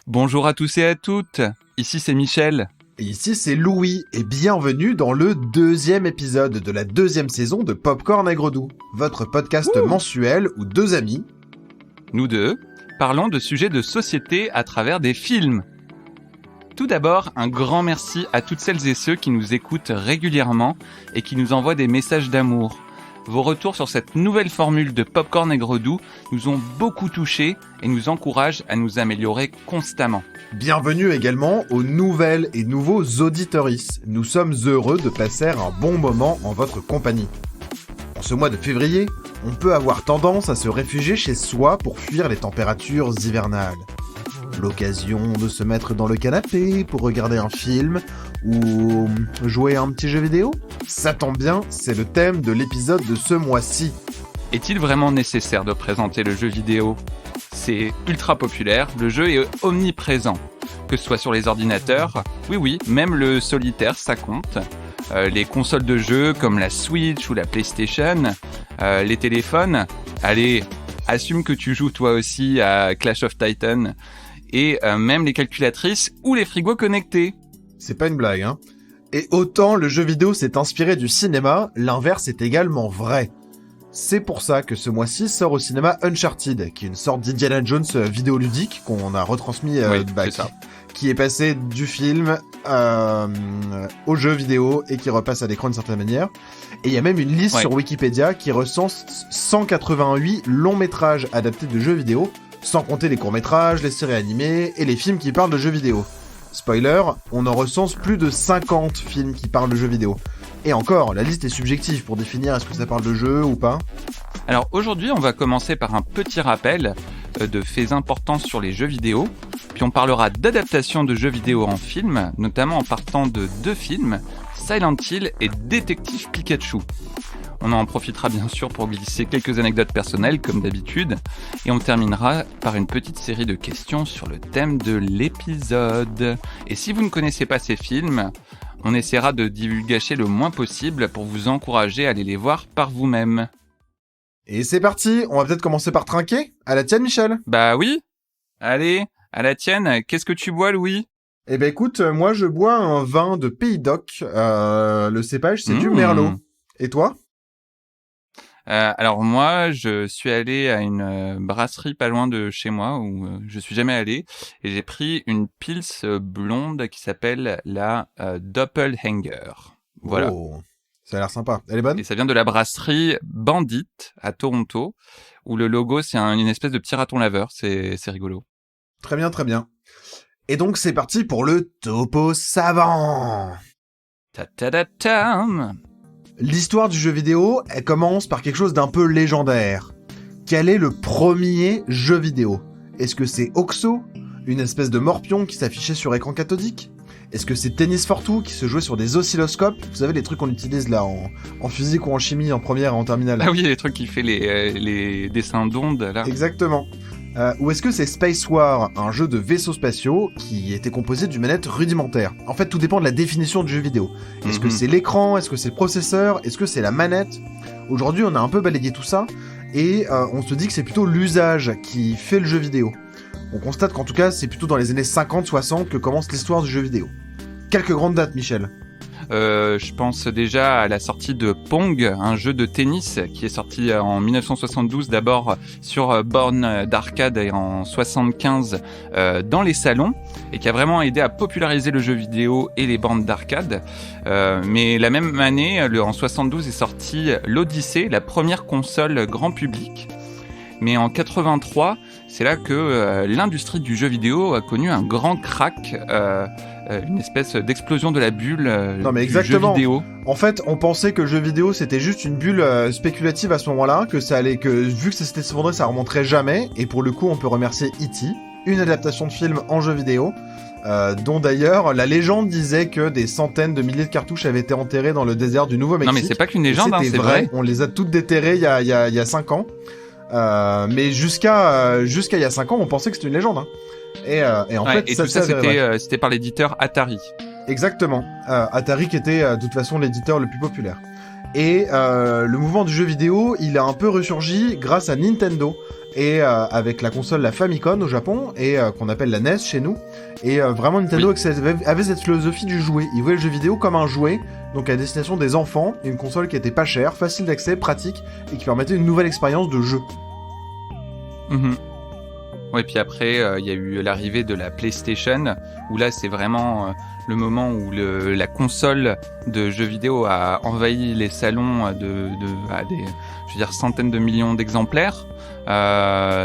Bonjour à tous et à toutes, ici c'est Michel. Et ici c'est Louis, et bienvenue dans le 2e épisode de la 2e saison de Popcorn Aigre-Doux, votre podcast mensuel où deux amis, Nous deux, parlons de sujets de société à travers des films. Tout d'abord, un grand merci à toutes celles et ceux qui nous écoutent régulièrement et qui nous envoient des messages d'amour. Vos retours sur cette nouvelle formule de Popcorn Aigre-Doux nous ont beaucoup touchés et nous encouragent à nous améliorer constamment. Bienvenue également aux nouvelles et nouveaux auditeuristes. Nous sommes heureux de passer un bon moment en votre compagnie. En ce mois de février, on peut avoir tendance à se réfugier chez soi pour fuir les températures hivernales. L'occasion de se mettre dans le canapé pour regarder un film ou jouer à un petit jeu vidéo ? Ça tombe bien, c'est le thème de l'épisode de ce mois-ci. Est-il vraiment nécessaire de présenter le jeu vidéo ? C'est ultra populaire, le jeu est omniprésent. Que ce soit sur les ordinateurs, oui, même le solitaire, ça compte. Les consoles de jeux comme la Switch ou la PlayStation, les téléphones, allez, assume que tu joues toi aussi à Clash of Titans, et même les calculatrices ou les frigos connectés. C'est pas une blague, hein. Et autant le jeu vidéo s'est inspiré du cinéma, l'inverse est également vrai. C'est pour ça que ce mois-ci sort au cinéma Uncharted, qui est une sorte d'Indiana Jones vidéoludique qu'on a retransmis, qui est passé du film au jeu vidéo et qui repasse à l'écran d'une certaine manière. Et il y a même une liste sur Wikipédia qui recense 188 longs métrages adaptés de jeux vidéo, sans compter les courts-métrages, les séries animées et les films qui parlent de jeux vidéo. Spoiler, on en recense plus de 50 films qui parlent de jeux vidéo. Et encore, la liste est subjective pour définir est-ce que ça parle de jeu ou pas. Alors aujourd'hui, on va commencer par un petit rappel de faits importants sur les jeux vidéo, puis on parlera d'adaptation de jeux vidéo en film, notamment en partant de deux films, Silent Hill et Détective Pikachu. On en profitera bien sûr pour glisser quelques anecdotes personnelles comme d'habitude, et on terminera par une petite série de questions sur le thème de l'épisode. Et si vous ne connaissez pas ces films, on essaiera de divulgacher le moins possible pour vous encourager à aller les voir par vous-même. Et c'est parti, on va peut-être commencer par trinquer. À la tienne, Michel ? Bah oui. Allez, à la tienne, qu'est-ce que tu bois, Louis ? Eh ben écoute, moi je bois un vin de Pays d'Oc. Le cépage, c'est du Merlot. Et toi ? Alors moi, je suis allé à une brasserie pas loin de chez moi où je suis jamais allé et j'ai pris une pils blonde qui s'appelle la Doppelhanger. Voilà. Oh, ça a l'air sympa. Elle est bonne ? Et ça vient de la brasserie Bandit à Toronto où le logo c'est une espèce de petit raton laveur. C'est rigolo. Très bien, très bien. Et donc c'est parti pour le topo savant. Ta-ta-da-tam. L'histoire du jeu vidéo, elle commence par quelque chose d'un peu légendaire. Quel est le premier jeu vidéo ? Est-ce que c'est Oxo, une espèce de morpion qui s'affichait sur écran cathodique ? Est-ce que c'est Tennis for Two qui se jouait sur des oscilloscopes ? Vous savez les trucs qu'on utilise là en physique ou en chimie en première et en terminale. Ah oui, les trucs qui fait les dessins d'ondes là. Exactement. Ou est-ce que c'est Space War, un jeu de vaisseaux spatiaux qui était composé d'une manette rudimentaire ? En fait, tout dépend de la définition du jeu vidéo. Est-ce que c'est l'écran ? Est-ce que c'est le processeur ? Est-ce que c'est la manette ? Aujourd'hui, on a un peu balayé tout ça, et on se dit que c'est plutôt l'usage qui fait le jeu vidéo. On constate qu'en tout cas, c'est plutôt dans les années 50-60 que commence l'histoire du jeu vidéo. Quelques grandes dates, Michel. Je pense déjà à la sortie de Pong, un jeu de tennis qui est sorti en 1972 d'abord sur borne d'arcade et en 75 dans les salons et qui a vraiment aidé à populariser le jeu vidéo et les bornes d'arcade. Mais la même année, en 72 est sorti l'Odyssée, la première console grand public. Mais en 83, c'est là que l'industrie du jeu vidéo a connu un grand crack, une espèce d'explosion de la bulle du jeu vidéo. En fait, on pensait que le jeu vidéo c'était juste une bulle spéculative à ce moment-là, que vu que ça s'était effondré, ça remonterait jamais. Et pour le coup, on peut remercier E.T., une adaptation de film en jeu vidéo, dont d'ailleurs la légende disait que des centaines de milliers de cartouches avaient été enterrées dans le désert du Nouveau-Mexique. Non mais c'est pas qu'une légende, c'est vrai. On les a toutes déterrées il y a 5 ans. Mais jusqu'à il y a 5 ans, on pensait que c'était une légende. Hein. Et en fait, et tout ça c'était par l'éditeur Atari. Exactement. Atari qui était de toute façon l'éditeur le plus populaire. Et le mouvement du jeu vidéo, il a un peu ressurgi grâce à Nintendo. Et avec la console la Famicom au Japon, et qu'on appelle la NES chez nous. Et vraiment Nintendo avait cette philosophie du jouet. Ils voyaient le jeu vidéo comme un jouet, donc à destination des enfants, et une console qui était pas chère, facile d'accès, pratique, et qui permettait une nouvelle expérience de jeu. Ouais, puis après, il y a eu l'arrivée de la PlayStation, où là, c'est vraiment le moment où la console de jeux vidéo a envahi les salons à des centaines de millions d'exemplaires,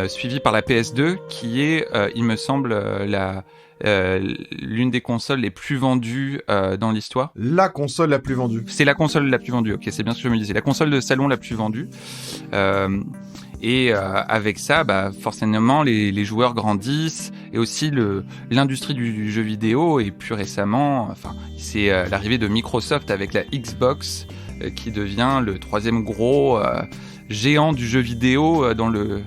suivi par la PS2, qui est, il me semble, l'une des consoles les plus vendues dans l'histoire. La console la plus vendue. C'est la console la plus vendue, ok, c'est bien ce que je me disais. La console de salon la plus vendue. Et avec ça, forcément, les joueurs grandissent, et aussi l'industrie du jeu vidéo. Et plus récemment, c'est l'arrivée de Microsoft avec la Xbox, qui devient le troisième gros géant du jeu vidéo dans le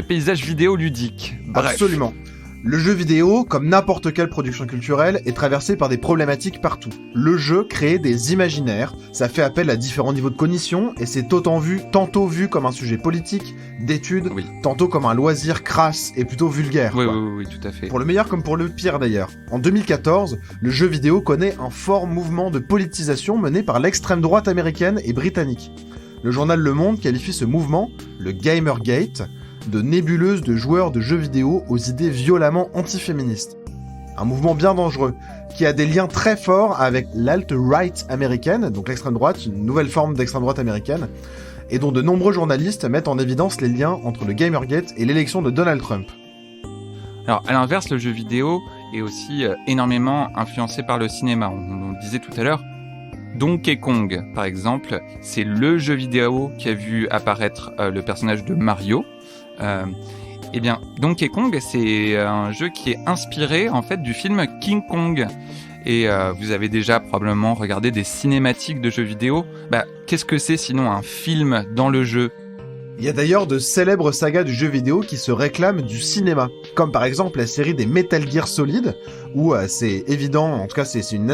paysage vidéoludique. Bref. Absolument. Le jeu vidéo, comme n'importe quelle production culturelle, est traversé par des problématiques partout. Le jeu crée des imaginaires, ça fait appel à différents niveaux de cognition, et c'est tantôt vu comme un sujet politique, d'étude, tantôt comme un loisir crasse et plutôt vulgaire. Oui, tout à fait. Pour le meilleur comme pour le pire d'ailleurs. En 2014, le jeu vidéo connaît un fort mouvement de politisation mené par l'extrême droite américaine et britannique. Le journal Le Monde qualifie ce mouvement, le Gamergate, de nébuleuse de joueurs de jeux vidéo aux idées violemment antiféministes. Un mouvement bien dangereux, qui a des liens très forts avec l'alt-right américaine, donc l'extrême droite, une nouvelle forme d'extrême droite américaine, et dont de nombreux journalistes mettent en évidence les liens entre le Gamergate et l'élection de Donald Trump. Alors, à l'inverse, le jeu vidéo est aussi énormément influencé par le cinéma. On le disait tout à l'heure. Donkey Kong, par exemple, c'est le jeu vidéo qui a vu apparaître le personnage de Mario. Eh bien, Donkey Kong, c'est un jeu qui est inspiré en fait du film King Kong. Et vous avez déjà probablement regardé des cinématiques de jeux vidéo. Qu'est-ce que c'est sinon un film dans le jeu ? Il y a d'ailleurs de célèbres sagas du jeu vidéo qui se réclament du cinéma, comme par exemple la série des Metal Gear Solid, où c'est évident, en tout cas c'est une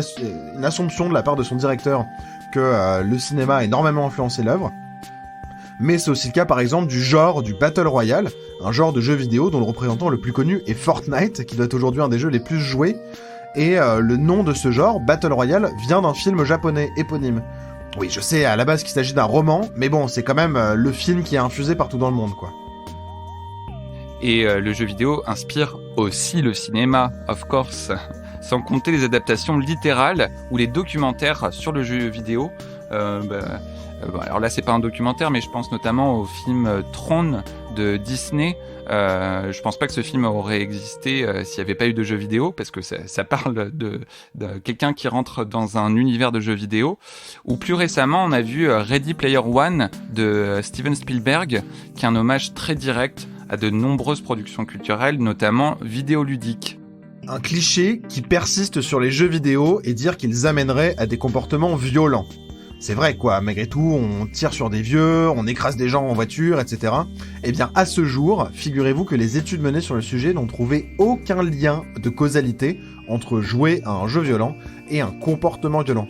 assumption de la part de son directeur, que le cinéma a énormément influencé l'œuvre. Mais c'est aussi le cas par exemple du genre du Battle Royale, un genre de jeu vidéo dont le représentant le plus connu est Fortnite, qui doit être aujourd'hui un des jeux les plus joués, et le nom de ce genre, Battle Royale, vient d'un film japonais éponyme. Oui, je sais à la base qu'il s'agit d'un roman, mais bon, c'est quand même le film qui est infusé partout dans le monde, quoi. Et le jeu vidéo inspire aussi le cinéma, of course, sans compter les adaptations littérales ou les documentaires sur le jeu vidéo. Alors là, c'est pas un documentaire, mais je pense notamment au film Tron de Disney. Je pense pas que ce film aurait existé s'il n'y avait pas eu de jeux vidéo, parce que ça parle de quelqu'un qui rentre dans un univers de jeux vidéo. Ou plus récemment, on a vu Ready Player One de Steven Spielberg, qui est un hommage très direct à de nombreuses productions culturelles, notamment vidéoludiques. Un cliché qui persiste sur les jeux vidéo et dire qu'ils amèneraient à des comportements violents. C'est vrai quoi, malgré tout, on tire sur des vieux, on écrase des gens en voiture, etc. Eh bien, à ce jour, figurez-vous que les études menées sur le sujet n'ont trouvé aucun lien de causalité entre jouer à un jeu violent et un comportement violent.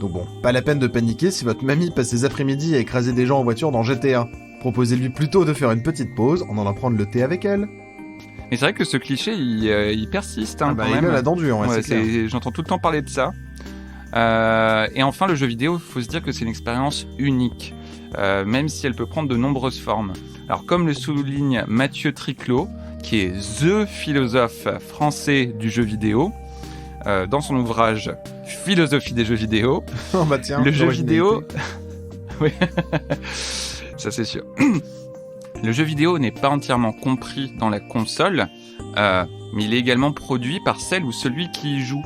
Donc bon, pas la peine de paniquer si votre mamie passe ses après-midi à écraser des gens en voiture dans GTA. Proposez-lui plutôt de faire une petite pause en allant prendre le thé avec elle. Mais c'est vrai que ce cliché, il persiste quand même. Il a la dent dure, ouais, c'est clair. J'entends tout le temps parler de ça. Et enfin, le jeu vidéo, il faut se dire que c'est une expérience unique, même si elle peut prendre de nombreuses formes. Alors, comme le souligne Mathieu Triclot, qui est THE philosophe français du jeu vidéo, dans son ouvrage Philosophie des jeux vidéo, tiens, le jeu vidéo... oui, ça c'est sûr. Le jeu vidéo n'est pas entièrement compris dans la console, mais il est également produit par celle ou celui qui y joue.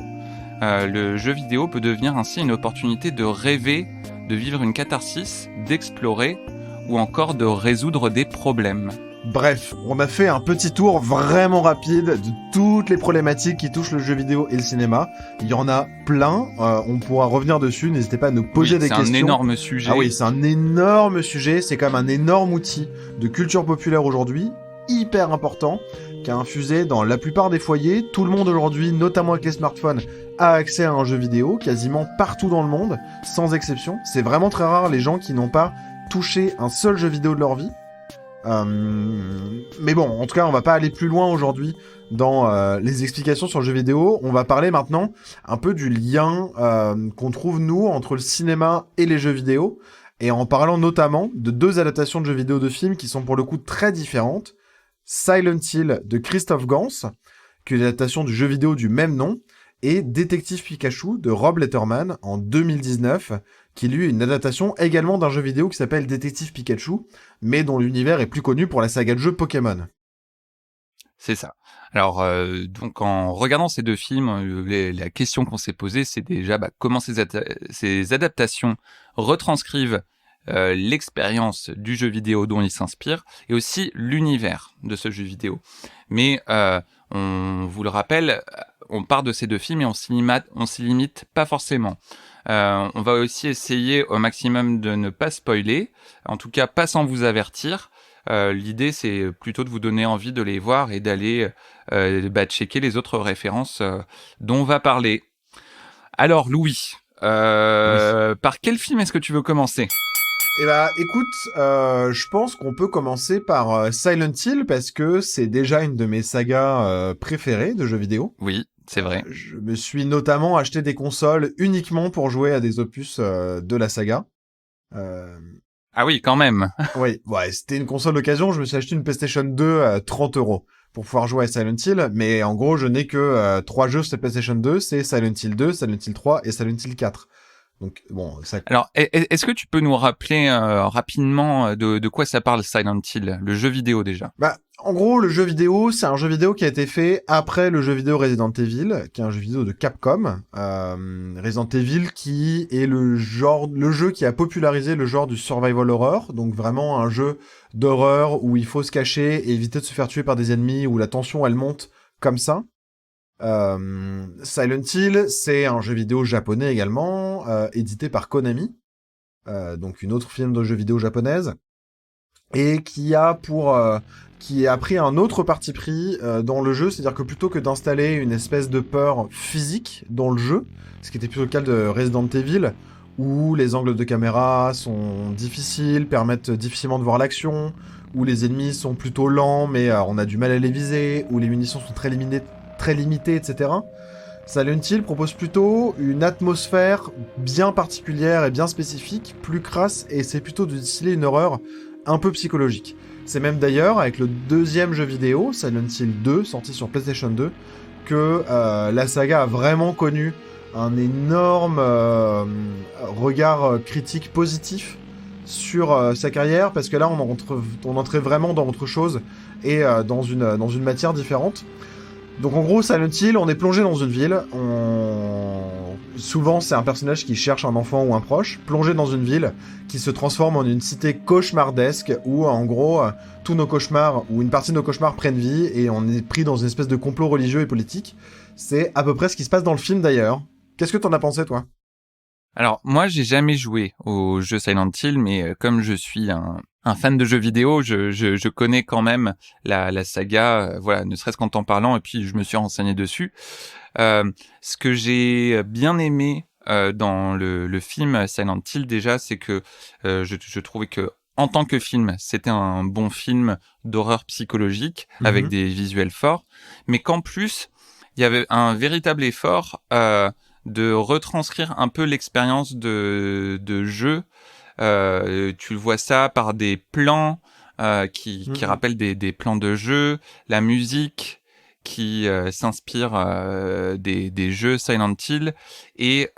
Le jeu vidéo peut devenir ainsi une opportunité de rêver, de vivre une catharsis, d'explorer ou encore de résoudre des problèmes. Bref, on a fait un petit tour vraiment rapide de toutes les problématiques qui touchent le jeu vidéo et le cinéma. Il y en a plein, on pourra revenir dessus, n'hésitez pas à nous poser des questions. C'est un énorme sujet. Ah oui, c'est un énorme sujet, c'est quand même un énorme outil de culture populaire aujourd'hui, hyper important, qui a infusé dans la plupart des foyers. Tout le monde aujourd'hui, notamment avec les smartphones, a accès à un jeu vidéo, quasiment partout dans le monde, sans exception. C'est vraiment très rare les gens qui n'ont pas touché un seul jeu vidéo de leur vie. Mais bon, en tout cas, on va pas aller plus loin aujourd'hui dans les explications sur le jeu vidéo. On va parler maintenant un peu du lien qu'on trouve, nous, entre le cinéma et les jeux vidéo, et en parlant notamment de 2 adaptations de jeux vidéo de films qui sont pour le coup très différentes. Silent Hill de Christophe Gans, qui est une adaptation du jeu vidéo du même nom, et Détective Pikachu de Rob Letterman en 2019, qui lui est une adaptation également d'un jeu vidéo qui s'appelle Détective Pikachu, mais dont l'univers est plus connu pour la saga de jeux Pokémon. C'est ça. Alors, donc en regardant ces 2 films, la question qu'on s'est posée, c'est déjà comment ces adaptations retranscrivent l'expérience du jeu vidéo dont ils s'inspirent, et aussi l'univers de ce jeu vidéo. Mais on vous le rappelle, on part de ces 2 films et on s'y limite pas forcément. On va aussi essayer au maximum de ne pas spoiler, en tout cas pas sans vous avertir. L'idée, c'est plutôt de vous donner envie de les voir et d'aller checker les autres références dont on va parler. Alors, Louis, Oui. par quel film est-ce que tu veux commencer ? Eh bah, écoute, je pense qu'on peut commencer par Silent Hill, parce que c'est déjà une de mes sagas préférées de jeux vidéo. Oui, c'est vrai. Je me suis notamment acheté des consoles uniquement pour jouer à des opus de la saga. Ah oui, quand même. Oui, ouais, c'était une console d'occasion. Je me suis acheté une PlayStation 2 à 30 € pour pouvoir jouer à Silent Hill. Mais en gros, je n'ai que 3 jeux sur cette PlayStation 2. C'est Silent Hill 2, Silent Hill 3 et Silent Hill 4. Donc, bon, ça... Alors, est-ce que tu peux nous rappeler rapidement de quoi ça parle Silent Hill, le jeu vidéo déjà ? Bah, en gros, le jeu vidéo, c'est un jeu vidéo qui a été fait après le jeu vidéo Resident Evil, qui est un jeu vidéo de Capcom. Resident Evil qui est le jeu qui a popularisé le genre du survival horror, donc vraiment un jeu d'horreur où il faut se cacher et éviter de se faire tuer par des ennemis, où la tension elle monte comme ça. Silent Hill, c'est un jeu vidéo japonais également, édité par Konami, donc une autre firme de jeux vidéo japonaise, et qui a pris un autre parti pris dans le jeu, c'est-à-dire que plutôt que d'installer une espèce de peur physique dans le jeu, ce qui était plutôt le cas de Resident Evil, où les angles de caméra sont difficiles, permettent difficilement de voir l'action, où les ennemis sont plutôt lents mais on a du mal à les viser, où les munitions sont très limitées, etc. Silent Hill propose plutôt une atmosphère bien particulière et bien spécifique, plus crasse, et c'est plutôt de distiller une horreur un peu psychologique. C'est même d'ailleurs avec le 2e jeu vidéo, Silent Hill 2, sorti sur PlayStation 2, que la saga a vraiment connu un énorme regard critique positif sur sa carrière, parce que là on entrait vraiment dans autre chose et dans une matière différente. Donc en gros, Silent Hill, on est plongé dans une ville, souvent c'est un personnage qui cherche un enfant ou un proche, plongé dans une ville qui se transforme en une cité cauchemardesque où en gros tous nos cauchemars ou une partie de nos cauchemars prennent vie et on est pris dans une espèce de complot religieux et politique. C'est à peu près ce qui se passe dans le film d'ailleurs. Qu'est-ce que t'en as pensé toi ? Alors moi j'ai jamais joué au jeu Silent Hill, mais comme je suis un fan de jeux vidéo, je connais quand même la saga, voilà, ne serait-ce qu'en t'en parlant, et puis je me suis renseigné dessus. Ce que j'ai bien aimé dans le film Silent Hill déjà, c'est que je trouvais que en tant que film, c'était un bon film d'horreur psychologique avec des visuels forts, mais qu'en plus il y avait un véritable effort de retranscrire un peu l'expérience de jeu. Tu le vois ça par des plans qui rappellent des plans de jeu, la musique qui s'inspire des jeux Silent Hill, et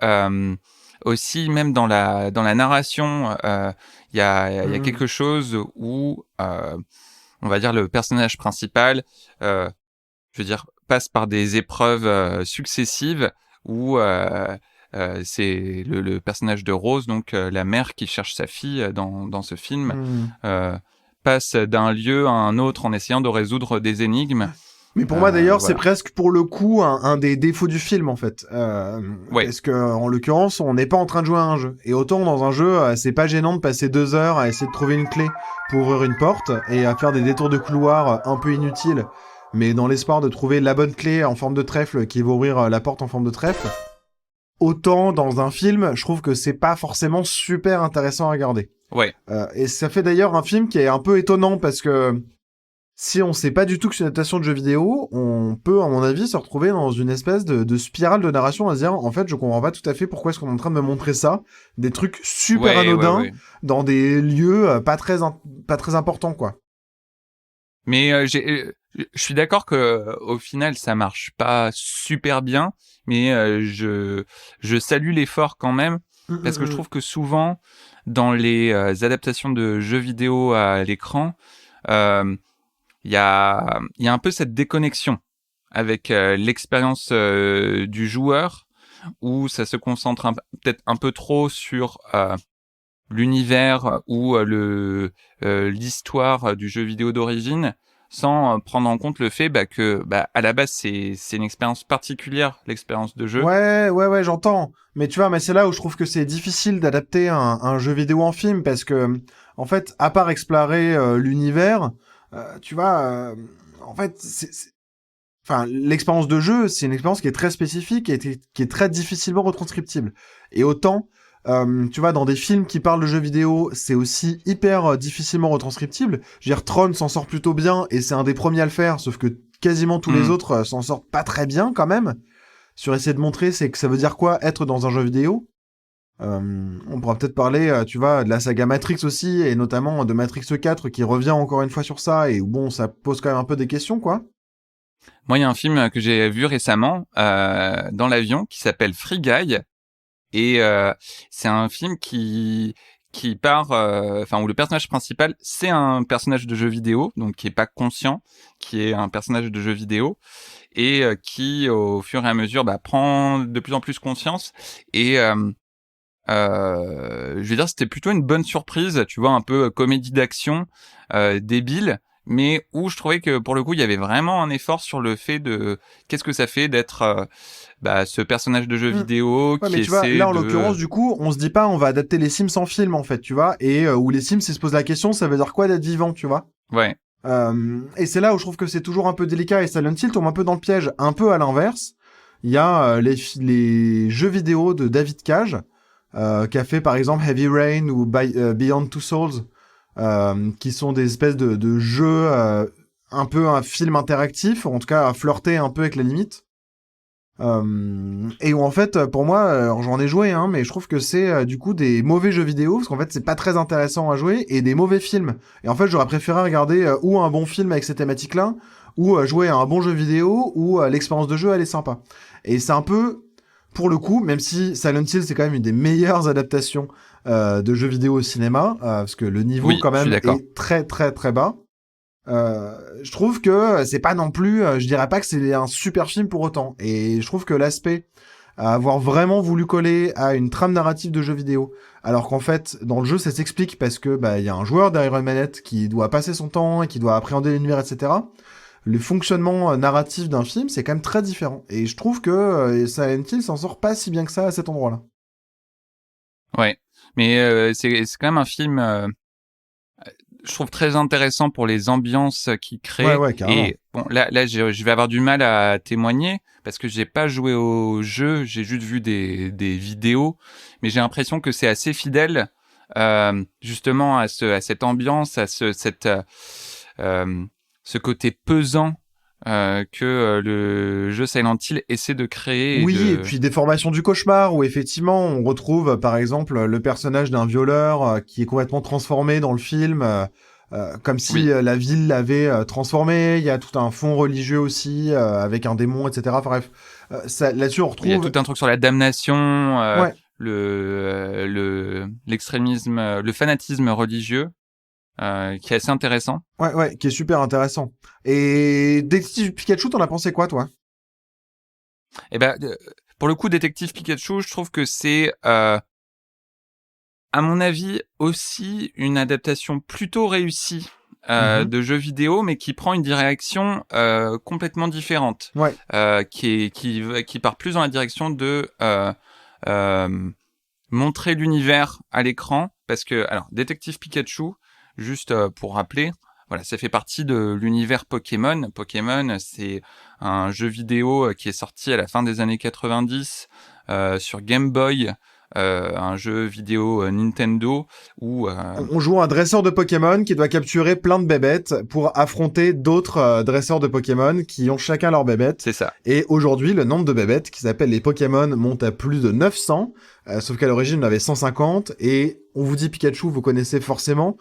aussi même dans la narration, il y a quelque chose où on va dire le personnage principal, je veux dire, passe par des épreuves successives où c'est le personnage de Rose, donc la mère qui cherche sa fille dans ce film, passe d'un lieu à un autre en essayant de résoudre des énigmes. Mais pour moi d'ailleurs, voilà. C'est presque pour le coup un des défauts du film en fait. Ouais. Parce que en l'occurrence, on n'est pas en train de jouer à un jeu. Et autant dans un jeu, c'est pas gênant de passer 2 heures à essayer de trouver une clé pour ouvrir une porte et à faire des détours de couloir un peu inutiles mais dans l'espoir de trouver la bonne clé en forme de trèfle qui va ouvrir la porte en forme de trèfle. Autant dans un film, je trouve que c'est pas forcément super intéressant à regarder. Ouais. Et ça fait d'ailleurs un film qui est un peu étonnant parce que si on sait pas du tout que c'est une adaptation de jeu vidéo, on peut, à mon avis, se retrouver dans une espèce de spirale de narration à se dire, en fait, je comprends pas tout à fait pourquoi est-ce qu'on est en train de me montrer ça, des trucs super anodins dans des lieux pas très importants, quoi. Mais je suis d'accord que au final ça marche pas super bien, mais je salue l'effort quand même parce que je trouve que souvent dans les adaptations de jeux vidéo à l'écran, il y a un peu cette déconnexion avec l'expérience du joueur où ça se concentre peut-être un peu trop sur l'univers ou l'histoire du jeu vidéo d'origine, sans prendre en compte le fait que à la base c'est une expérience particulière, l'expérience de jeu. Ouais, j'entends. Mais tu vois, mais c'est là où je trouve que c'est difficile d'adapter un jeu vidéo en film parce que, en fait, à part explorer l'univers, tu vois, en fait, enfin, l'expérience de jeu, c'est une expérience qui est très spécifique et qui est très difficilement retranscriptible. Et autant, tu vois, dans des films qui parlent de jeux vidéo, c'est aussi hyper difficilement retranscriptible. Je veux dire, Tron s'en sort plutôt bien et c'est un des premiers à le faire, sauf que quasiment tous les autres s'en sortent pas très bien quand même. Sur essayer de montrer, c'est que ça veut dire quoi être dans un jeu vidéo. On pourra peut-être parler, tu vois, de la saga Matrix aussi, et notamment de Matrix 4 qui revient encore une fois sur ça, et où bon, ça pose quand même un peu des questions, quoi. Moi, il y a un film que j'ai vu récemment dans l'avion qui s'appelle Free Guy, et c'est un film qui part, où le personnage principal c'est un personnage de jeu vidéo, donc qui est pas conscient, qui est un personnage de jeu vidéo et qui au fur et à mesure prend de plus en plus conscience et je veux dire, c'était plutôt une bonne surprise, tu vois, un peu comédie d'action débile, mais où je trouvais que pour le coup il y avait vraiment un effort sur le fait de qu'est-ce que ça fait d'être ce personnage de jeu vidéo Ouais, qui mais tu vois, essaie là en de... l'occurrence, du coup, on se dit pas on va adapter les Sims en film en fait, tu vois, et où les Sims, ils se posent la question, ça veut dire quoi d'être vivant, tu vois. Ouais. Et c'est là où je trouve que c'est toujours un peu délicat et Silent Hill tombe un peu dans le piège, un peu à l'inverse. Il y a les jeux vidéo de David Cage, qui a fait par exemple Heavy Rain ou Beyond Two Souls, qui sont des espèces de jeux un peu un film interactif, en tout cas à flirter un peu avec la limite. Et où en fait, pour moi, j'en ai joué, hein, mais je trouve que c'est du coup des mauvais jeux vidéo, parce qu'en fait c'est pas très intéressant à jouer, et des mauvais films. Et en fait j'aurais préféré regarder ou un bon film avec ces thématiques-là, ou jouer à un bon jeu vidéo, où l'expérience de jeu elle est sympa. Et c'est un peu, pour le coup, même si Silent Hill c'est quand même une des meilleures adaptations de jeux vidéo au cinéma, parce que le niveau quand même est très très très bas. Je trouve que c'est pas non plus, je dirais pas que c'est un super film pour autant. Et je trouve que l'aspect à avoir vraiment voulu coller à une trame narrative de jeu vidéo, alors qu'en fait dans le jeu ça s'explique parce que il y a un joueur derrière une manette qui doit passer son temps et qui doit appréhender l'univers, etc. Le fonctionnement narratif d'un film c'est quand même très différent. Et je trouve que Silent Hill s'en sort pas si bien que ça à cet endroit-là. Ouais, mais c'est quand même un film. Je trouve très intéressant pour les ambiances qu'il crée. Ouais, carrément. Et bon, là, je vais avoir du mal à témoigner parce que j'ai pas joué au jeu, j'ai juste vu des vidéos, mais j'ai l'impression que c'est assez fidèle, justement à cette ambiance, à ce côté pesant. Que le jeu Silent Hill essaie de créer. Oui, et puis des formations du cauchemar, où effectivement on retrouve par exemple le personnage d'un violeur qui est complètement transformé dans le film, comme si la ville l'avait transformé. Il y a tout un fond religieux aussi, avec un démon, etc. Enfin, bref, là-dessus on retrouve... Il y a tout un truc sur la damnation, Ouais. l'extrémisme, le fanatisme religieux. Qui est assez intéressant. Ouais, qui est super intéressant. Et Détective Pikachu, t'en as pensé quoi, toi? Et pour le coup, Détective Pikachu, je trouve que c'est, à mon avis, aussi une adaptation plutôt réussie de jeux vidéo, mais qui prend une direction complètement différente. Ouais. Qui part plus dans la direction de montrer l'univers à l'écran, parce que alors Détective Pikachu, juste pour rappeler, voilà, ça fait partie de l'univers Pokémon. Pokémon, c'est un jeu vidéo qui est sorti à la fin des années 90 sur Game Boy. Un jeu vidéo Nintendo où On joue un dresseur de Pokémon qui doit capturer plein de bébêtes pour affronter d'autres dresseurs de Pokémon qui ont chacun leur bébête. c'est ça. Et aujourd'hui, le nombre de bébêtes qui s'appellent les Pokémon monte à plus de 900, sauf qu'à l'origine, on avait 150. Et on vous dit Pikachu, vous connaissez forcément.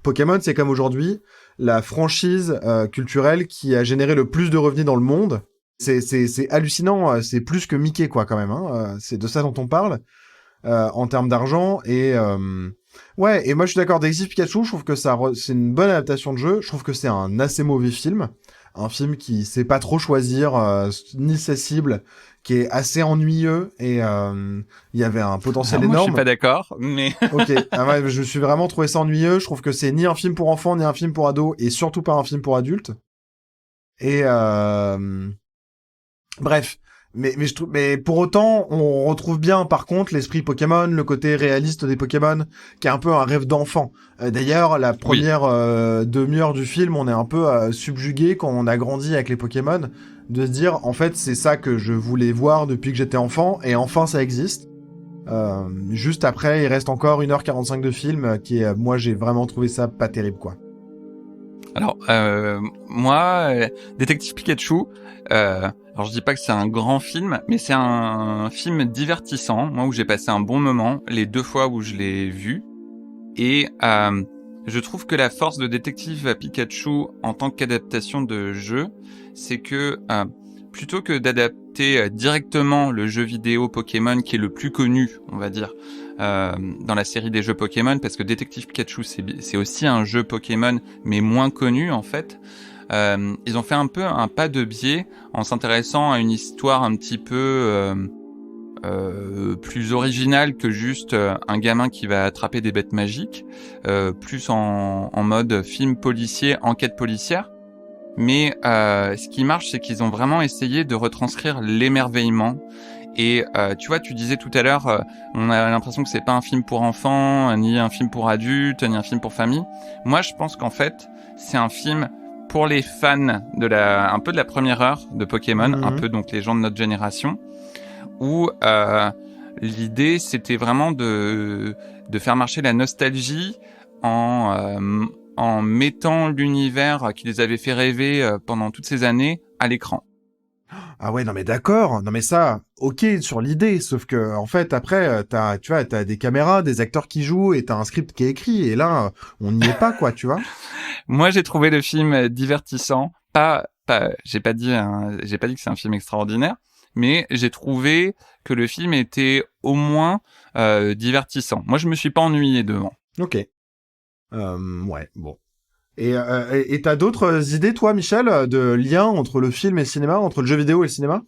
Pokémon, c'est comme aujourd'hui la franchise culturelle qui a généré le plus de revenus dans le monde. C'est hallucinant, c'est plus que Mickey, quoi, quand même. Hein. C'est de ça dont on parle. En termes d'argent ouais, et moi je suis d'accord, Detective Pikachu, je trouve que c'est une bonne adaptation de jeu. Je trouve que c'est un assez mauvais film, un film qui sait pas trop choisir ni ses cibles, qui est assez ennuyeux et il y avait un potentiel Alors, moi, énorme. je suis pas d'accord, mais Ok, ouais, je suis vraiment trouvé ça ennuyeux. Je trouve que c'est ni un film pour enfants ni un film pour ados et surtout pas un film pour adultes. Et bref. Mais pour autant, on retrouve bien, par contre, l'esprit Pokémon, le côté réaliste des Pokémon, qui est un peu un rêve d'enfant. D'ailleurs, la première demi-heure du film, on est un peu subjugué quand on a grandi avec les Pokémon, de se dire, en fait, c'est ça que je voulais voir depuis que j'étais enfant, et enfin, ça existe. Juste après, il reste encore 1h45 de film, qui est, moi, j'ai vraiment trouvé ça pas terrible, quoi. alors moi, Détective Pikachu. Alors je dis pas que c'est un grand film, mais c'est un film divertissant, moi où j'ai passé un bon moment les 2 fois où je l'ai vu. Et je trouve que la force de Détective Pikachu en tant qu'adaptation de jeu, c'est que plutôt que d'adapter directement le jeu vidéo Pokémon qui est le plus connu, on va dire, dans la série des jeux Pokémon, parce que Détective Pikachu c'est aussi un jeu Pokémon mais moins connu en fait. Ils ont fait un peu un pas de biais en s'intéressant à une histoire un petit peu plus originale que juste un gamin qui va attraper des bêtes magiques, plus en mode film policier, enquête policière. Mais ce qui marche, c'est qu'ils ont vraiment essayé de retranscrire l'émerveillement. Et tu vois, tu disais tout à l'heure, on a l'impression que c'est pas un film pour enfants, ni un film pour adultes, ni un film pour famille. Moi, je pense qu'en fait, c'est un film pour les fans de un peu de la première heure de Pokémon, un peu donc les gens de notre génération, où l'idée c'était vraiment de faire marcher la nostalgie en mettant l'univers qui les avait fait rêver pendant toutes ces années à l'écran. Ah ouais, non mais d'accord, non mais ça, ok sur l'idée, sauf que en fait après t'as des caméras, des acteurs qui jouent et t'as un script qui est écrit et là on n'y est pas quoi, tu vois. Moi j'ai trouvé le film divertissant, j'ai pas dit que c'est un film extraordinaire, mais j'ai trouvé que le film était au moins divertissant. Moi je me suis pas ennuyé devant. Ok. Ouais, bon. Et t'as d'autres idées, toi, Michel, de liens entre le film et le cinéma, entre le jeu vidéo et le cinéma?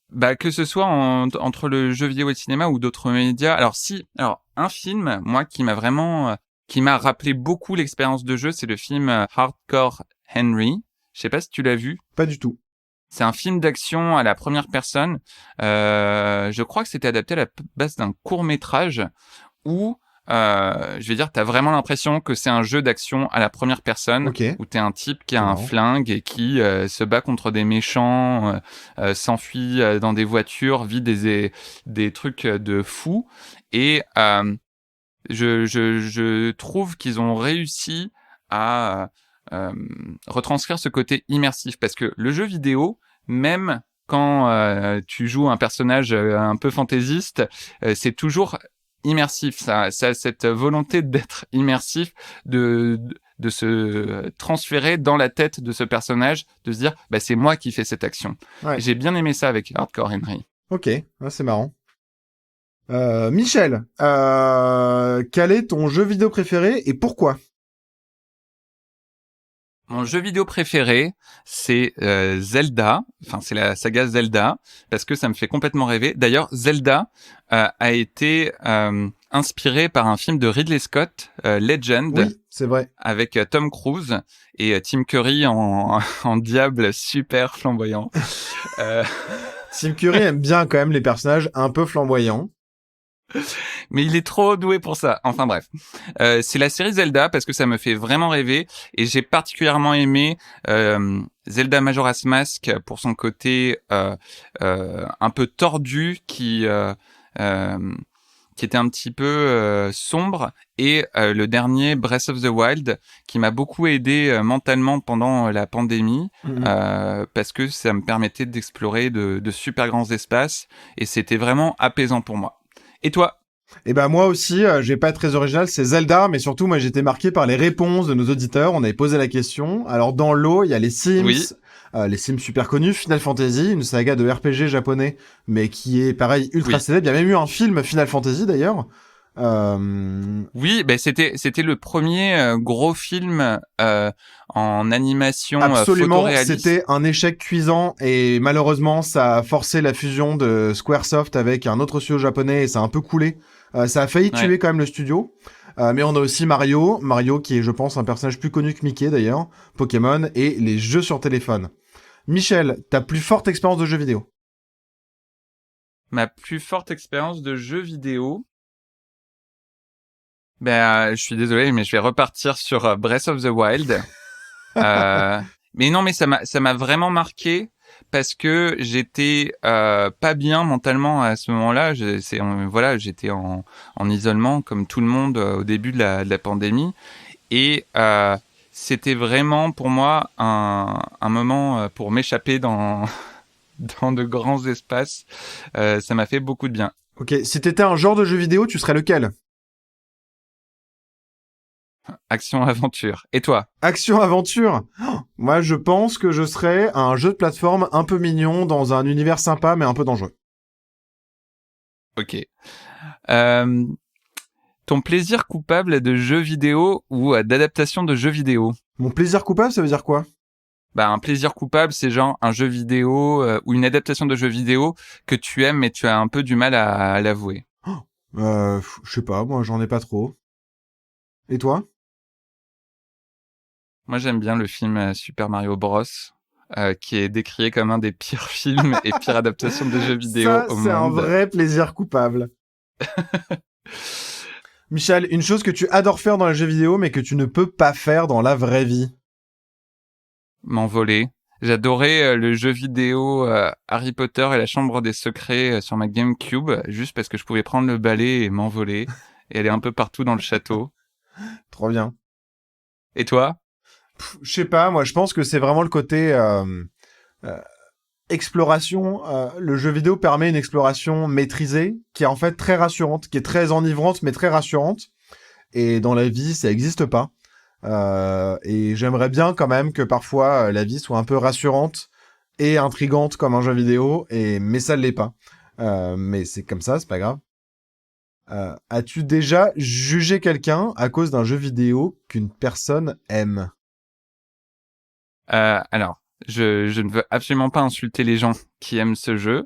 Bah que ce soit entre le jeu vidéo et le cinéma ou d'autres médias. Alors un film, moi qui m'a rappelé beaucoup l'expérience de jeu, c'est le film Hardcore Henry. Je sais pas si tu l'as vu. Pas du tout. C'est un film d'action à la première personne. Je crois que c'était adapté à la base d'un court-métrage où je vais dire, t'as vraiment l'impression que c'est un jeu d'action à la première personne, Okay. où t'es un type qui a un flingue et qui se bat contre des méchants, s'enfuit dans des voitures, vit des trucs de fou. Et je trouve qu'ils ont réussi à retranscrire ce côté immersif, parce que le jeu vidéo, même quand tu joues un personnage un peu fantaisiste, c'est toujours immersif. Ça a cette volonté d'être immersif, de se transférer dans la tête de ce personnage, de se dire bah c'est moi qui fais cette action. Ouais. J'ai bien aimé ça avec Hardcore Henry. Ok, ouais, c'est marrant. Michel, quel est ton jeu vidéo préféré et pourquoi? Mon jeu vidéo préféré, c'est Zelda. Enfin, c'est la saga Zelda, parce que ça me fait complètement rêver. D'ailleurs, Zelda a été inspiré par un film de Ridley Scott, Legend. Oui, c'est vrai. Avec Tom Cruise et Tim Curry en diable super flamboyant. Tim Curry aime bien quand même les personnages un peu flamboyants. Mais il est trop doué pour ça. Enfin bref. C'est la série Zelda parce que ça me fait vraiment rêver et j'ai particulièrement aimé Zelda Majora's Mask pour son côté un peu tordu qui était un petit peu sombre, et le dernier Breath of the Wild qui m'a beaucoup aidé mentalement pendant la pandémie, parce que ça me permettait d'explorer de super grands espaces et c'était vraiment apaisant pour moi. Et toi? Et ben moi aussi, je vais pas être très original, c'est Zelda, mais surtout moi j'étais marqué par les réponses de nos auditeurs. On avait posé la question. Alors dans l'eau, il y a Oui, Les Sims super connus, Final Fantasy, une saga de RPG japonais, mais qui est pareil ultra oui. célèbre. Il y a même eu un film Final Fantasy d'ailleurs. Euh, Oui, ben c'était le premier gros film en animation Absolument, photoréaliste. c'était un échec cuisant et malheureusement ça a forcé la fusion de Squaresoft avec un autre studio japonais et ça a un peu coulé. Ça a failli Ouais. tuer quand même le studio. Mais on a aussi Mario qui est je pense un personnage plus connu que Mickey d'ailleurs, Pokémon et les jeux sur téléphone. Michel, ta plus forte expérience de jeu vidéo? Ma plus forte expérience de jeu vidéo. Ben, je suis désolé, mais je vais repartir sur Breath of the Wild. Mais non, mais ça m'a vraiment marqué parce que j'étais pas bien mentalement à ce moment-là. Voilà, j'étais en isolement comme tout le monde au début de la pandémie, et c'était vraiment pour moi un moment pour m'échapper dans dans de grands espaces. Ça m'a fait beaucoup de bien. Ok, si t'étais un genre de jeu vidéo, tu serais lequel? Action aventure. Et toi? Action-aventure. Moi, je pense que je serais un jeu de plateforme un peu mignon dans un univers sympa mais un peu dangereux. Ok. Euh, Ton plaisir coupable de jeux vidéo ou d'adaptation de jeux vidéo? Mon plaisir coupable, ça veut dire quoi? Bah, un plaisir coupable, c'est genre un jeu vidéo ou une adaptation de jeu vidéo que tu aimes mais tu as un peu du mal à l'avouer. Je sais pas, moi j'en ai pas trop. Et toi? Moi, j'aime bien le film Super Mario Bros, qui est décrié comme un des pires films et pires adaptations de jeux vidéo Ça, au c'est un monde. vrai plaisir coupable. Michel, une chose que tu adores faire dans les jeux vidéo mais que tu ne peux pas faire dans la vraie vie. M'envoler. J'adorais le jeu vidéo Harry Potter et la Chambre des Secrets sur ma GameCube, juste parce que je pouvais prendre le balai et m'envoler et aller un peu partout dans le château. Trop bien. Et toi? Je sais pas, moi je pense que c'est vraiment le côté euh, exploration. Le jeu vidéo permet une exploration maîtrisée qui est en fait très rassurante, qui est très enivrante mais très rassurante. Et dans la vie, ça existe pas. Et j'aimerais bien quand même que parfois la vie soit un peu rassurante et intrigante comme un jeu vidéo, mais ça ne l'est pas. Mais c'est comme ça, c'est pas grave. As-tu déjà jugé quelqu'un à cause d'un jeu vidéo qu'une personne aime? Alors, je ne veux absolument pas insulter les gens qui aiment ce jeu,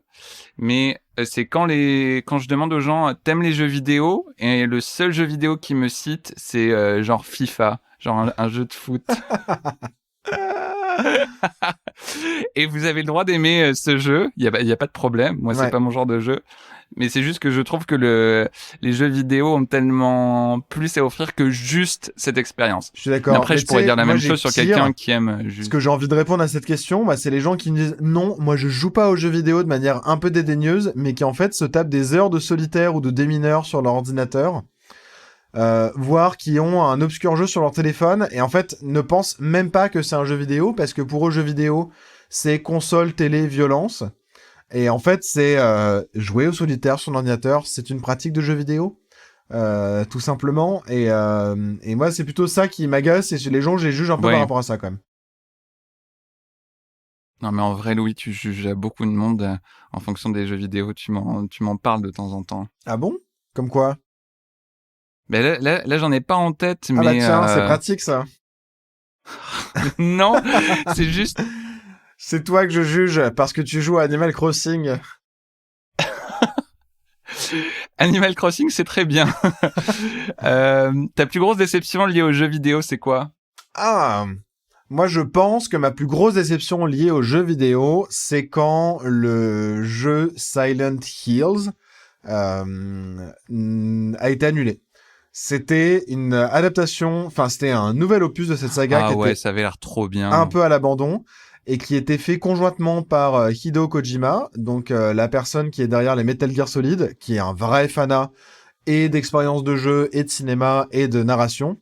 mais c'est quand je demande aux gens t'aimes les jeux vidéo, et le seul jeu vidéo qui me cite c'est genre FIFA, genre un jeu de foot. Et vous avez le droit d'aimer ce jeu, il y a pas de problème. Moi, c'est Ouais, pas mon genre de jeu. Mais c'est juste que je trouve que les jeux vidéo ont tellement plus à offrir que juste cette expérience. je suis Mais d'accord. après, Mais je tu pourrais sais, dire la moi même j'ai chose sur pire. quelqu'un qui aime Ce juste. que j'ai envie de répondre à cette question, bah, c'est les gens qui me disent non, moi je joue pas aux jeux vidéo de manière un peu dédaigneuse, mais qui en fait se tapent des heures de solitaire ou de démineur sur leur ordinateur, voire qui ont un obscur jeu sur leur téléphone et en fait ne pensent même pas que c'est un jeu vidéo parce que pour eux jeu vidéo c'est console, télé, violence. Et en fait c'est jouer au solitaire sur l'ordinateur, c'est une pratique de jeu vidéo. Tout simplement et moi c'est plutôt ça qui m'agace et les gens je les juge un peu par Ouais. rapport à ça quand même. Non, mais en vrai, Louis, tu juges beaucoup de monde en fonction des jeux vidéo. Tu m'en parles de temps en temps. Ah bon? Comme quoi? Mais là, j'en ai pas en tête, Ah bah mais tiens, c'est pratique ça. non, c'est juste C'est toi que je juge parce que tu joues à Animal Crossing. Animal Crossing, c'est très bien. Ta plus grosse déception liée aux jeux vidéo, c'est quoi? Ah, moi je pense que ma plus grosse déception liée aux jeux vidéo, c'est quand le jeu Silent Hills a été annulé. C'était une adaptation, enfin c'était un nouvel opus de cette saga qui était ça avait l'air trop bien. un peu à l'abandon et qui était fait conjointement par Hideo Kojima, donc la personne qui est derrière les Metal Gear Solid, qui est un vrai fanat et d'expérience de jeu et de cinéma et de narration,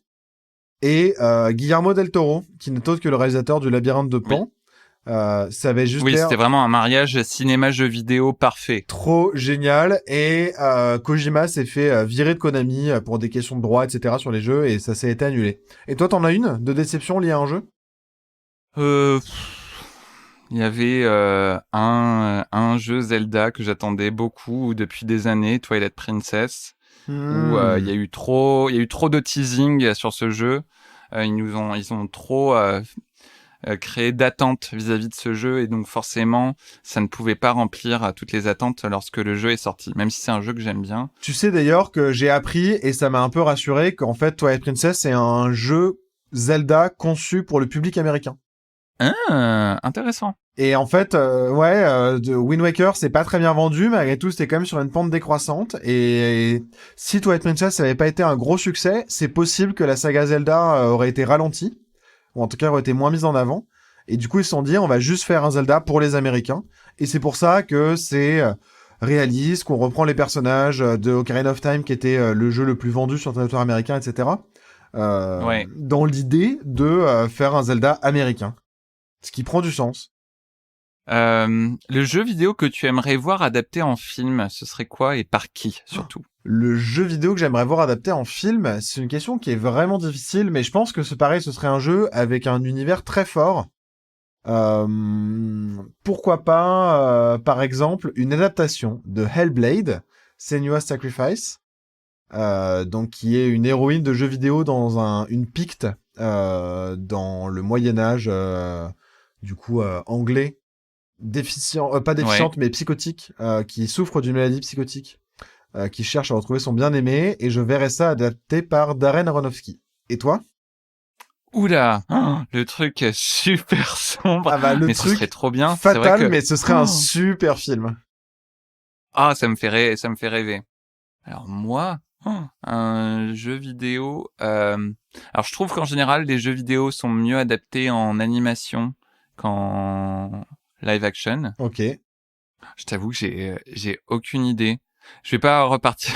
et Guillermo del Toro, qui n'est autre que le réalisateur du Labyrinthe de Pan. Oui. Ça avait juste Oui, l'air c'était vraiment un mariage cinéma-jeu vidéo parfait. trop génial, et Kojima s'est fait virer de Konami pour des questions de droit, etc. sur les jeux, et ça s'est été annulé. Et toi, t'en as une de déception liée à un jeu? Il y avait un jeu Zelda que j'attendais beaucoup depuis des années, Twilight Princess, où il y a eu trop de teasing sur ce jeu. Ils ont trop créé d'attentes vis-à-vis de ce jeu, et donc forcément, ça ne pouvait pas remplir toutes les attentes lorsque le jeu est sorti, même si c'est un jeu que j'aime bien. Tu sais d'ailleurs que j'ai appris, et ça m'a un peu rassuré, qu'en fait Twilight Princess c'est un jeu Zelda conçu pour le public américain. Intéressant. Et en fait, de Wind Waker, c'est pas très bien vendu, malgré tout, c'était quand même sur une pente décroissante. Et si Twilight Princess n'avait pas été un gros succès, c'est possible que la saga Zelda aurait été ralentie, ou en tout cas aurait été moins mise en avant. Et du coup, ils se sont dit, on va juste faire un Zelda pour les Américains. Et c'est pour ça que c'est réaliste, qu'on reprend les personnages de Ocarina of Time, qui était le jeu le plus vendu sur le territoire américain, etc. Ouais. Dans l'idée de faire un Zelda américain. Ce qui prend du sens. Le jeu vidéo que tu aimerais voir adapté en film, ce serait quoi et par qui surtout? Le jeu vidéo que j'aimerais voir adapté en film, c'est une question qui est vraiment difficile, mais je pense que ce serait un jeu avec un univers très fort. Pourquoi pas, par exemple, une adaptation de Hellblade, Senua's Sacrifice, donc qui est une héroïne de jeu vidéo dans une Picte dans le Moyen-Âge, du coup anglais, pas déficiente mais psychotique, qui souffre d'une maladie psychotique, qui cherche à retrouver son bien-aimé, et je verrais ça adapté par Darren Aronofsky. Et toi? Oula, le truc est super sombre. Ah bah, le mais truc ce serait trop bien. fatal, C'est vrai que... mais ce serait un super film. ça me fait rêver. Alors moi, un jeu vidéo... Alors je trouve qu'en général, les jeux vidéo sont mieux adaptés en animation qu'en live action. Ok. Je t'avoue que j'ai aucune idée. Je vais pas repartir.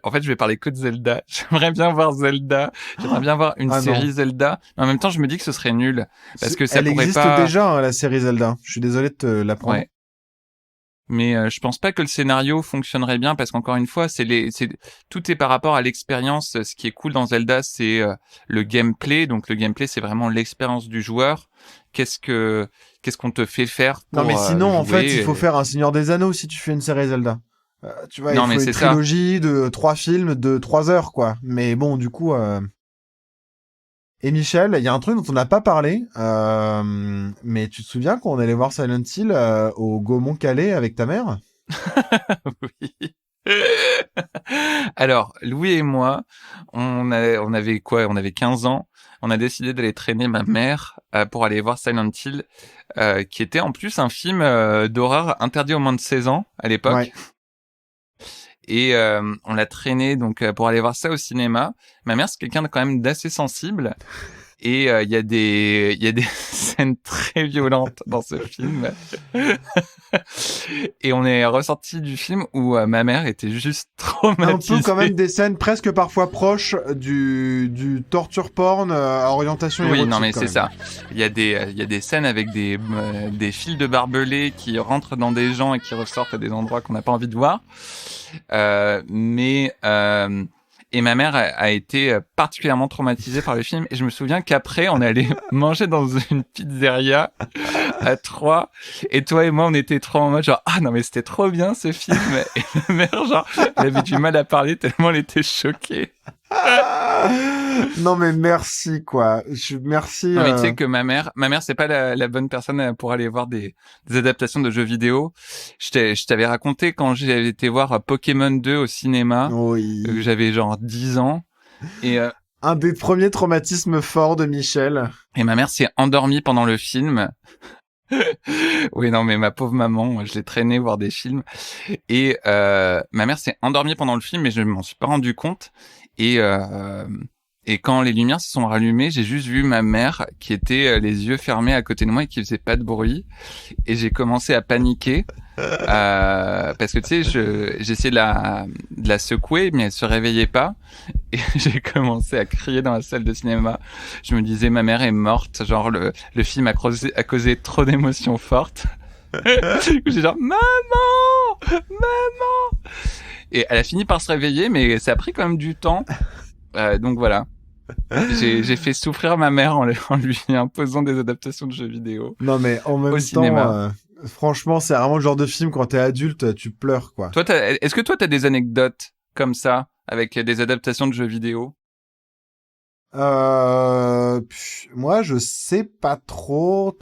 En fait, je vais parler que de Zelda. J'aimerais bien voir Zelda. J'aimerais bien voir une série non. Zelda. Mais en même temps, je me dis que ce serait nul parce que ça Elle pourrait existe pas. déjà, hein, la série Zelda. Je suis désolé de te l'apprendre. Ouais. Mais je pense pas que le scénario fonctionnerait bien parce qu'encore une fois, tout est par rapport à l'expérience. Ce qui est cool dans Zelda, c'est le gameplay. Donc le gameplay, c'est vraiment l'expérience du joueur. Qu'est-ce qu'on te fait faire pour Non, mais sinon, jouer, en fait, il faut faire un Seigneur des Anneaux si tu fais une série Zelda. Tu vois, Non, il mais faut c'est une trilogie de 3 films de 3 heures, quoi. Mais bon, du coup... Et Michel, il y a un truc dont on n'a pas parlé, mais tu te souviens qu'on allait voir Silent Hill au Gaumont-Calais avec ta mère? Oui. Alors, Louis et moi, on avait quoi? On avait 15 ans. On a décidé d'aller traîner ma mère pour aller voir Silent Hill, qui était en plus un film d'horreur interdit aux moins de 16 ans à l'époque. Ouais. Et on l'a traîné donc pour aller voir ça au cinéma. Ma mère, c'est quelqu'un de quand même d'assez sensible. Et il y a des scènes très violentes dans ce film. Et on est ressorti du film où ma mère était juste traumatisée. Un peu quand même des scènes presque parfois proches du torture porn à orientation érotique. Oui, non mais quand c'est même. ça. Il y a des scènes avec des fils de barbelés qui rentrent dans des gens et qui ressortent à des endroits qu'on n'a pas envie de voir. Et ma mère a été particulièrement traumatisée par le film. Et je me souviens qu'après, on allait manger dans une pizzeria à 3. Et toi et moi, on était trop en mode genre, ah non, mais c'était trop bien ce film. Et ma mère, genre, elle avait du mal à parler tellement elle était choquée. Non mais merci quoi. Merci. Non mais tu sais que ma mère c'est pas la bonne personne pour aller voir des adaptations de jeux vidéo. Je t'avais raconté quand j'ai été voir Pokémon 2 au cinéma. Oui. J'avais genre 10 ans et un des premiers traumatismes forts de Michel. Et ma mère s'est endormie pendant le film. Oui, non, mais ma pauvre maman, je l'ai traînée voir des films. Et ma mère s'est endormie pendant le film, mais je m'en suis pas rendu compte. Et, euh, et quand les lumières se sont rallumées, j'ai juste vu ma mère qui était les yeux fermés à côté de moi et qui faisait pas de bruit. Et j'ai commencé à paniquer. Parce que tu sais, j'essayais de la secouer, mais elle se réveillait pas. Et j'ai commencé à crier dans la salle de cinéma. Je me disais, ma mère est morte. Genre, le film a causé trop d'émotions fortes. J'ai genre, maman! Maman! Et elle a fini par se réveiller, mais ça a pris quand même du temps. Donc voilà. J'ai fait souffrir ma mère en lui imposant des adaptations de jeux vidéo Non, mais en au même temps, cinéma. franchement, c'est vraiment le genre de film, quand t'es adulte, tu pleures, quoi. Toi, est-ce que toi, t'as des anecdotes comme ça, avec des adaptations de jeux vidéo? Moi, je sais pas trop.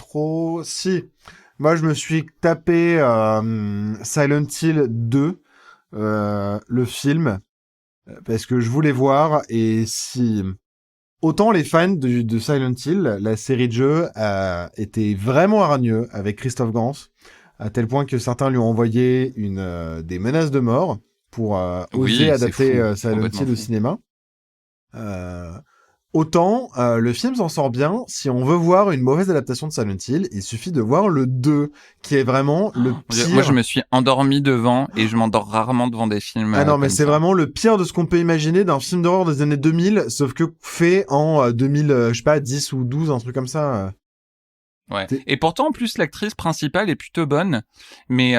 Si. Moi, je me suis tapé Silent Hill 2, le film, parce que je voulais voir, et si... Autant les fans de Silent Hill, la série de jeux, étaient vraiment hargneux avec Christophe Gans, à tel point que certains lui ont envoyé des menaces de mort pour oser Oui, c'est adapter fou. Silent Complètement Hill au fou. cinéma. Euh, Autant le film s'en sort bien. Si on veut voir une mauvaise adaptation de Silent Hill, il suffit de voir le 2, qui est vraiment le Moi, je pire. me suis endormi devant et je m'endors rarement devant des films Ah non, mais comme c'est ça. vraiment le pire de ce qu'on peut imaginer d'un film d'horreur des années 2000, sauf que fait en 2000, je sais pas, 10 ou 12, un truc comme ça. Ouais. T'es- Et pourtant, en plus, l'actrice principale est plutôt bonne, mais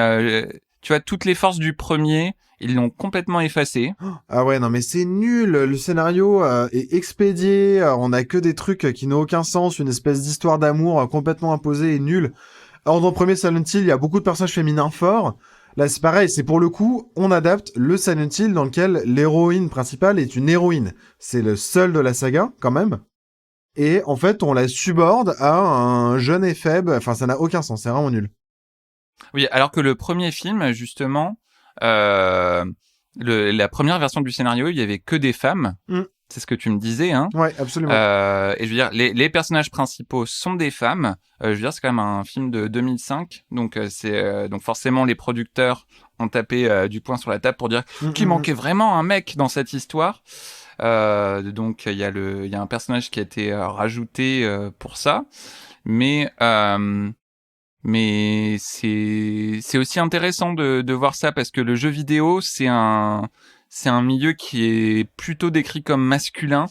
tu vois, toutes les forces du premier, ils l'ont complètement effacée. Ah ouais, non, mais c'est nul. Le scénario est expédié. On a que des trucs qui n'ont aucun sens. Une espèce d'histoire d'amour complètement imposée et nulle. Or, dans le premier Silent Hill, il y a beaucoup de personnages féminins forts. Là, c'est pareil. C'est pour le coup, on adapte le Silent Hill dans lequel l'héroïne principale est une héroïne. C'est le seul de la saga, quand même. Et en fait, on la suborde à un jeune et faible. Enfin, ça n'a aucun sens. C'est vraiment nul. Oui, alors que le premier film, justement, euh, la première version du scénario, il y avait que des femmes. Mm. C'est ce que tu me disais, hein. Ouais, absolument. Et je veux dire, les personnages principaux sont des femmes. Je veux dire, c'est quand même un film de 2005, donc donc forcément les producteurs ont tapé du poing sur la table pour dire Mm, qu'il mm, mm. manquait vraiment un mec dans cette histoire. Donc il y a un personnage qui a été rajouté pour ça, mais c'est aussi intéressant de voir ça parce que le jeu vidéo c'est un milieu qui est plutôt décrit comme masculin.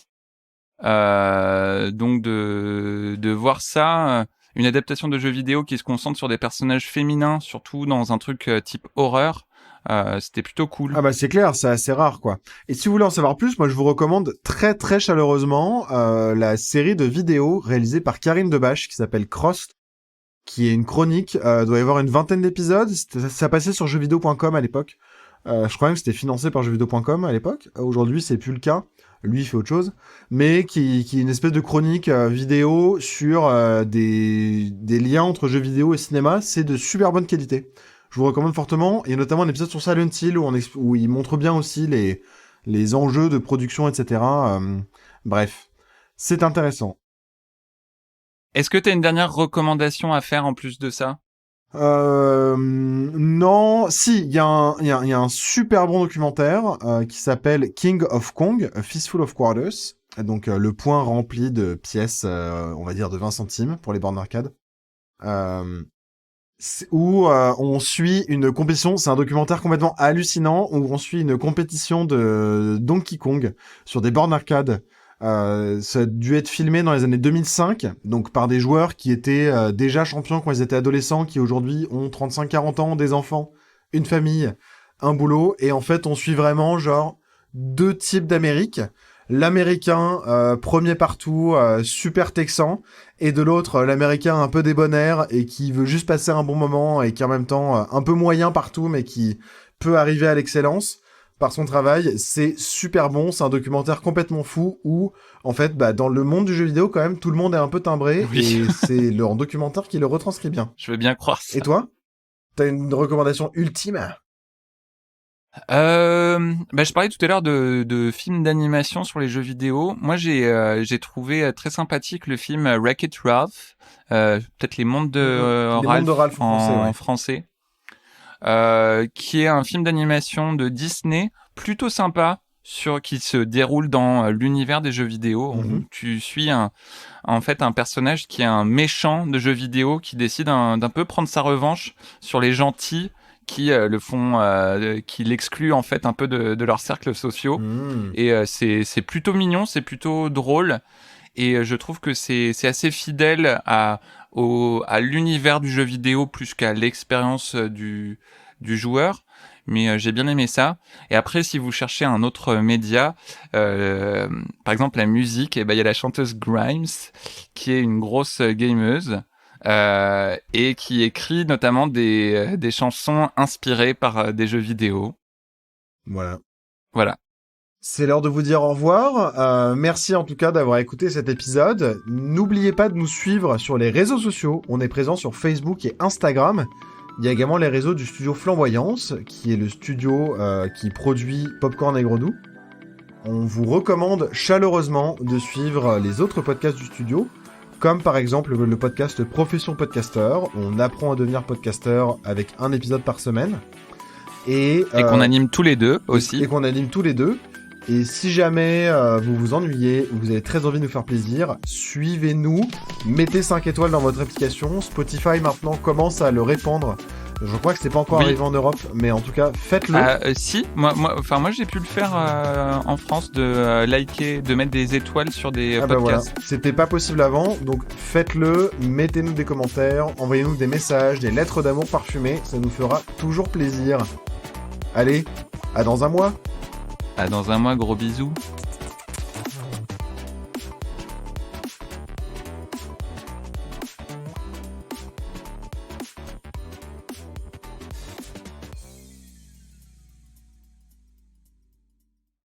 Donc de voir ça, une adaptation de jeu vidéo qui se concentre sur des personnages féminins, surtout dans un truc type horreur, c'était plutôt cool. Ah bah c'est clair, c'est assez rare quoi. Et si vous voulez en savoir plus, moi je vous recommande très très chaleureusement la série de vidéos réalisée par Karine Debache qui s'appelle Crossed, qui est une chronique, doit y avoir une vingtaine d'épisodes, ça passait sur jeuxvideo.com à l'époque. Je crois même que c'était financé par jeuxvideo.com à l'époque. Aujourd'hui c'est plus le cas, lui il fait autre chose, mais qui est une espèce de chronique vidéo sur des liens entre jeux vidéo et cinéma, c'est de super bonne qualité. Je vous recommande fortement. Il y a notamment un épisode sur Silent Hill où il montre bien aussi les enjeux de production, etc. Bref, c'est intéressant. Est-ce que t'as une dernière recommandation à faire en plus de ça? Non, si, il y a un super bon documentaire qui s'appelle King of Kong, A Fistful of Quarters. Donc le point rempli de pièces, on va dire de 20 centimes pour les bornes d'arcade. Où on suit une compétition, c'est un documentaire complètement hallucinant, où on suit une compétition de Donkey Kong sur des bornes arcade. Ça a dû être filmé dans les années 2005, donc par des joueurs qui étaient déjà champions quand ils étaient adolescents, qui aujourd'hui ont 35-40 ans, des enfants, une famille, un boulot, et en fait on suit vraiment genre deux types d'Amérique. L'américain premier partout, super texan, et de l'autre l'américain un peu débonnaire et qui veut juste passer un bon moment et qui en même temps un peu moyen partout mais qui peut arriver à l'excellence par son travail. C'est super bon, c'est un documentaire complètement fou où en fait bah, dans le monde du jeu vidéo quand même tout le monde est un peu timbré Oui, et c'est leur documentaire qui le retranscrit bien. je veux bien croire Et ça. toi, t'as une recommandation ultime? Je parlais tout à l'heure de films d'animation sur les jeux vidéo. Moi, j'ai trouvé très sympathique le film Wreck-It Ralph, peut-être Les Mondes de Les Ralph Mondes de Ralph en ouais. français, qui est un film d'animation de Disney plutôt sympa, qui se déroule dans l'univers des jeux vidéo, où tu suis en fait un personnage qui est un méchant de jeux vidéo qui décide d'un peu prendre sa revanche sur les gentils qui qui l'excluent en fait un peu de leurs cercles sociaux. Et c'est plutôt mignon, c'est plutôt drôle, et je trouve que c'est assez fidèle à l'univers du jeu vidéo plus qu'à l'expérience du joueur. Mais j'ai bien aimé ça. Et après, si vous cherchez un autre média, par exemple la musique, il y a la chanteuse Grimes, qui est une grosse gameuse, et qui écrit notamment des chansons inspirées par des jeux vidéo. Voilà. C'est l'heure de vous dire au revoir. Merci en tout cas d'avoir écouté cet épisode. N'oubliez pas de nous suivre sur les réseaux sociaux. On est présent sur Facebook et Instagram. Il y a également les réseaux du studio Flamboyance, qui est le studio qui produit Popcorn et Gredou. On vous recommande chaleureusement de suivre les autres podcasts du studio, comme par exemple le podcast Profession Podcaster. On apprend à devenir podcasteur avec un épisode par semaine. Et qu'on anime tous les deux aussi. Et qu'on anime tous les deux. Et si jamais vous vous ennuyez ou vous avez très envie de nous faire plaisir, suivez-nous, mettez 5 étoiles dans votre application. Spotify maintenant commence à le répandre. Je crois que c'est pas encore arrivé en Europe, mais en tout cas, faites-le. Si, moi j'ai pu le faire en France, de liker, de mettre des étoiles sur des podcasts. Voilà. C'était pas possible avant, donc faites-le, mettez-nous des commentaires, envoyez-nous des messages, des lettres d'amour parfumées, ça nous fera toujours plaisir. Allez, à dans un mois. À dans un mois, gros bisous.